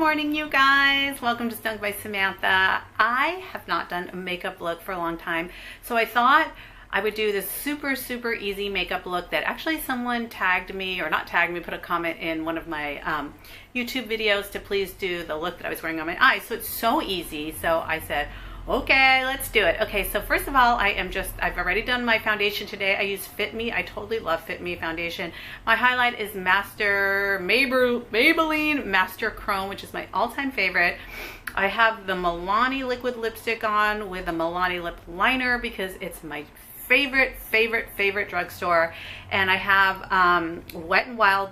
morning, you guys. Welcome to Stung by Samantha. I have not done a makeup look for a long time, so I thought I would do this super easy makeup look that actually someone tagged me, or not tagged me, put a comment in one of my YouTube videos to please do the look that I was wearing on my eyes. So it's so easy. So I said, okay, let's do it. Okay, so first of all, I've already done my foundation today. I use Fit Me. I totally love Fit Me foundation. My highlight is Maybelline Master Chrome, which is my all-time favorite. I have the Milani liquid lipstick on with a Milani lip liner because it's my favorite drugstore. And I have Wet n Wild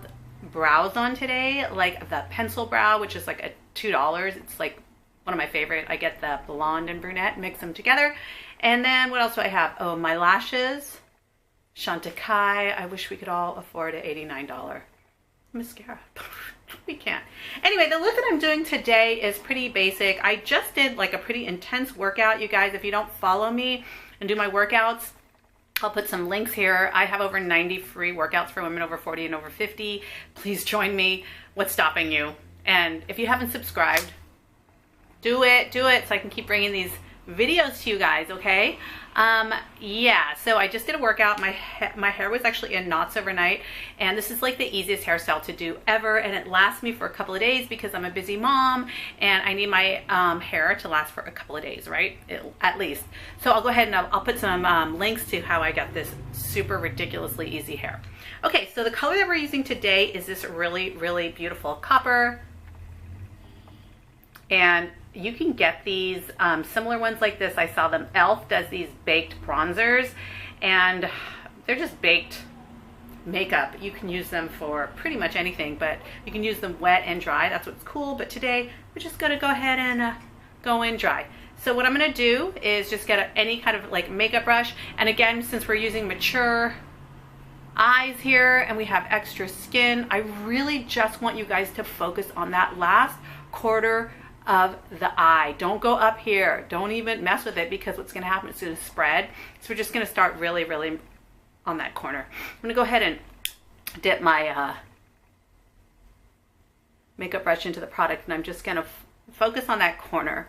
brows on today, like the pencil brow, which is like $2. It's like one of my favorite. I get the blonde and brunette, mix them together. And then what else do I have? Oh, my lashes, Chantecaille. I wish we could all afford an $89 mascara. We can't. Anyway, the look that I'm doing today is pretty basic. I just did like a pretty intense workout, you guys. If you don't follow me and do my workouts, I'll put some links here. I have over 90 free workouts for women over 40 and over 50. Please join me. What's stopping you? And if you haven't subscribed, do it so I can keep bringing these videos to you guys, okay? Yeah, so I just did a workout. My hair was actually in knots overnight, and this is like the easiest hairstyle to do ever, and it lasts me for a couple of days because I'm a busy mom and I need my hair to last for a couple of days, right? At least. So I'll go ahead and I'll put some links to how I got this super ridiculously easy hair. Okay, so the color that we're using today is this really beautiful copper, and you can get these similar ones like this. I saw them. Elf does these baked bronzers, and they're just baked makeup. You can use them for pretty much anything, but you can use them wet and dry. That's what's cool. But today we're just gonna go ahead and go in dry. So what I'm gonna do is just get any kind of like makeup brush. And again, since we're using mature eyes here and we have extra skin, I really just want you guys to focus on that last quarter of the eye. Don't go up here. Don't even mess with it, because what's going to happen is it's going to spread. So we're just going to start really on that corner. I'm going to go ahead and dip my makeup brush into the product, and I'm just going to focus on that corner.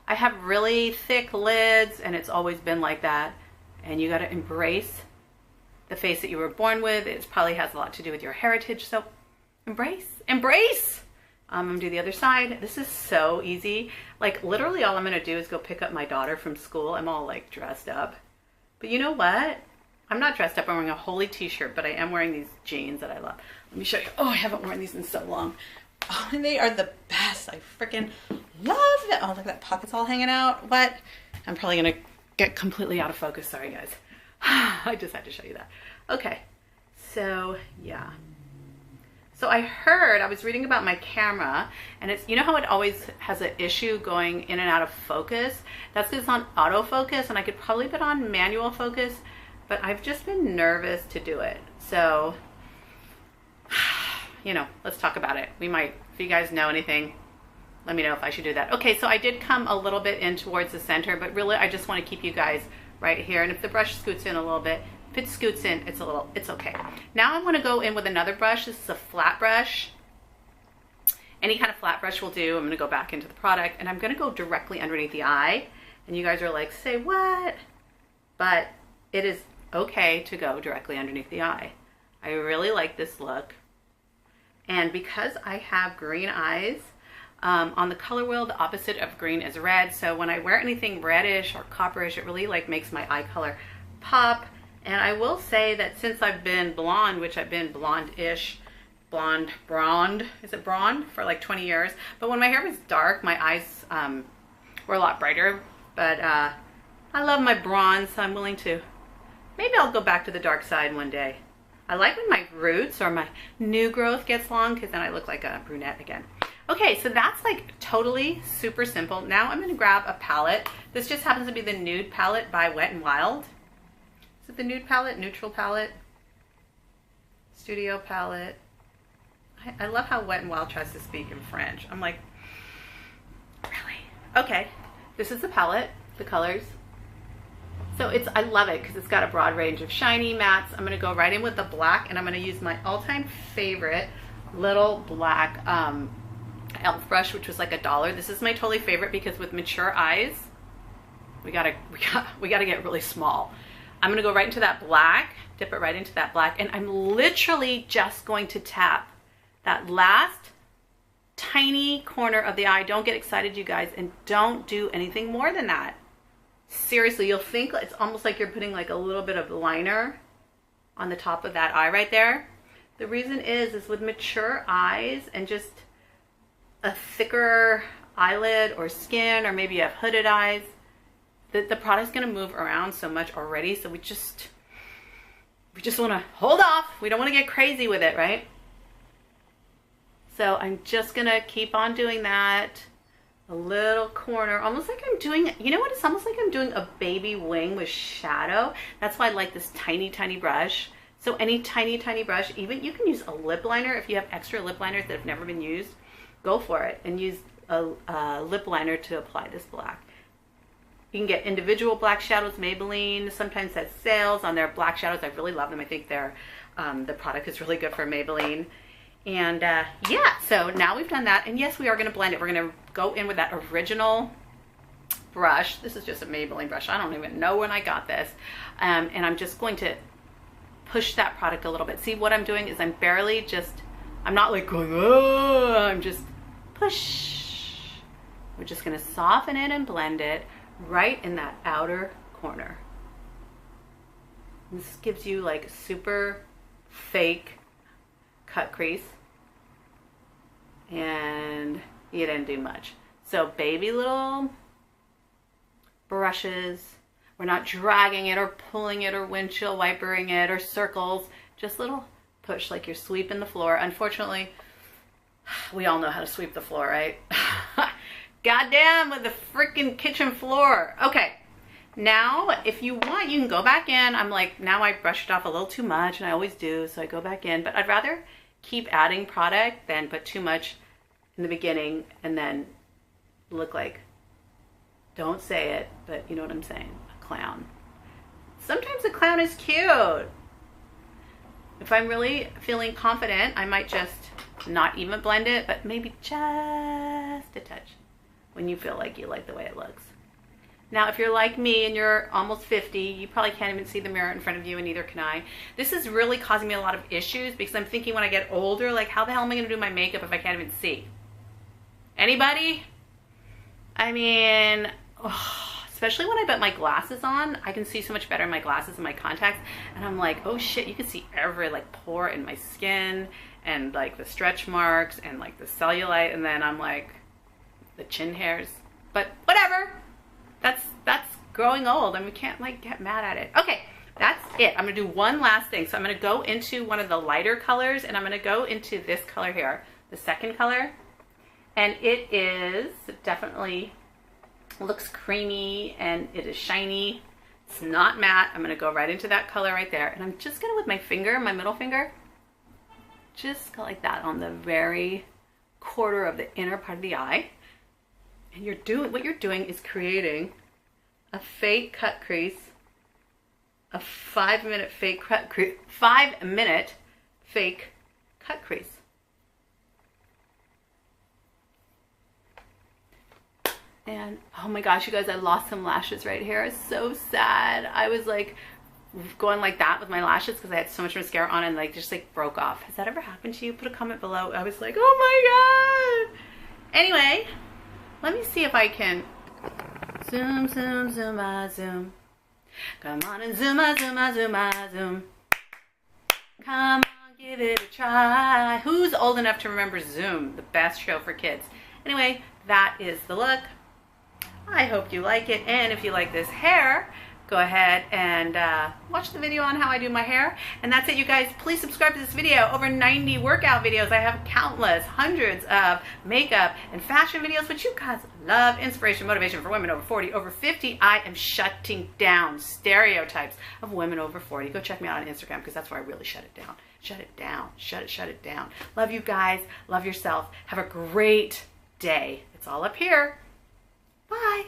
I have really thick lids, and it's always been like that. And you got to embrace the face that you were born with. It probably has a lot to do with your heritage. So embrace. I'm gonna do the other side. This is so easy. Like literally all I'm gonna do is go pick up my daughter from school. I'm all like dressed up. But you know what? I'm not dressed up. I'm wearing a holy t-shirt, but I am wearing these jeans that I love. Let me show you. Oh, I haven't worn these in so long. Oh, and they are the best. I freaking love them. Oh, look at that, pocket's all hanging out. What? I'm probably gonna get completely out of focus. Sorry, guys. I just had to show you that. Okay, so yeah. So I was reading about my camera, and it's, you know how it always has an issue going in and out of focus? That's because it's on autofocus, and I could probably put on manual focus, but I've just been nervous to do it. So, you know, let's talk about it. We might, if you guys know anything, let me know if I should do that. Okay, so I did come a little bit in towards the center, but really I just want to keep you guys right here. And if the brush scoots in a little bit, if it scoots in, it's okay. Now I want to go in with another brush. This is a flat brush. Any kind of flat brush will do. I'm going to go back into the product, and I'm going to go directly underneath the eye. And you guys are like, say what? But it is okay to go directly underneath the eye. I really like this look. And because I have green eyes, on the color wheel, the opposite of green is red. So when I wear anything reddish or copperish, it really like makes my eye color pop. And I will say that since I've been blonde, which I've been blonde-ish, blonde, is it blonde? For like 20 years. But when my hair was dark, my eyes were a lot brighter. But I love my bronze, so I'm willing to, maybe I'll go back to the dark side one day. I like when my roots or my new growth gets long, because then I look like a brunette again. Okay, so that's like totally super simple. Now I'm going to grab a palette. This just happens to be the Nude palette by Wet n Wild. Is it the Nude palette? Neutral palette? Studio palette? I love how Wet n Wild tries to speak in French. I'm like, really? Okay, this is the palette, the colors. So I love it because it's got a broad range of shiny mattes. I'm going to go right in with the black, and I'm going to use my all-time favorite little black e.l.f. brush, which was like $1. This is my totally favorite because with mature eyes, we gotta get really small. I'm gonna go right into that black, dip it right into that black, and I'm literally just going to tap that last tiny corner of the eye. Don't get excited, you guys, and don't do anything more than that. Seriously, you'll think it's almost like you're putting like a little bit of liner on the top of that eye right there. The reason is with mature eyes and just a thicker eyelid or skin, or maybe you have hooded eyes, the product's gonna move around so much already, so we just want to hold off. We don't want to get crazy with it, right? So I'm just gonna keep on doing that. A little corner, almost like I'm doing, you know what? It's almost like I'm doing a baby wing with shadow. That's why I like this tiny, tiny brush. So any tiny, tiny brush, even you can use a lip liner. If you have extra lip liners that have never been used, go for it and use a lip liner to apply this black. You can get individual black shadows. Maybelline sometimes has sales on their black shadows. I really love them. I think they're, the product is really good for Maybelline. And yeah, so now we've done that. And yes, we are going to blend it. We're going to go in with that original brush. This is just a Maybelline brush. I don't even know when I got this. And I'm just going to push that product a little bit. See, what I'm doing is I'm barely just, I'm not like going, oh, I'm just push. We're just going to soften it and blend it right in that outer corner. This gives you like super fake cut crease, and you didn't do much. So baby little brushes. We're not dragging it or pulling it or windshield wipering it or circles, just little push like you're sweeping the floor. Unfortunately, we all know how to sweep the floor, right? Goddamn with the freaking kitchen floor. Okay, now if you want, you can go back in. I'm like, now I brushed it off a little too much, and I always do, so I go back in, but I'd rather keep adding product than put too much in the beginning and then look like, don't say it, but you know what I'm saying, a clown. Sometimes a clown is cute. If I'm really feeling confident, I might just not even blend it, but maybe just a touch when you feel like you like the way it looks. Now, if you're like me and you're almost 50, you probably can't even see the mirror in front of you, and neither can I. This is really causing me a lot of issues because I'm thinking when I get older, like, how the hell am I going to do my makeup if I can't even see? Anybody? I mean, especially when I put my glasses on, I can see so much better in my glasses and my contacts, and I'm like, oh shit, you can see every like pore in my skin and like the stretch marks and like the cellulite, and then I'm like, the chin hairs. But whatever. That's growing old, and we can't like get mad at it. Okay, that's it. I'm gonna do one last thing. So I'm gonna go into one of the lighter colors, and I'm gonna go into this color here, the second color, and it is definitely looks creamy and it is shiny. It's not matte. I'm gonna go right into that color right there, and I'm just gonna with my finger, my middle finger, just go like that on the very corner of the inner part of the eye. And what you're doing is creating a fake cut crease, a 5-minute fake cut crease, 5-minute fake cut crease. And oh my gosh, you guys, I lost some lashes right here. It's so sad. I was like going like that with my lashes because I had so much mascara on and like just like broke off. Has that ever happened to you? Put a comment below. I was like, oh my God. Anyway. Let me see if I can zoom, zoom, zoom, zoom. Come on and zoom, zoom, zoom, zoom. Come on, give it a try. Who's old enough to remember Zoom, the best show for kids? Anyway, that is the look. I hope you like it. And if you like this hair, go ahead and watch the video on how I do my hair. And that's it, you guys. Please subscribe to this video. Over 90 workout videos. I have countless, hundreds of makeup and fashion videos, which you guys love. Inspiration, motivation for women over 40, over 50. I am shutting down stereotypes of women over 40. Go check me out on Instagram because that's where I really shut it down. Shut it down. Shut it down. Love you guys. Love yourself. Have a great day. It's all up here. Bye.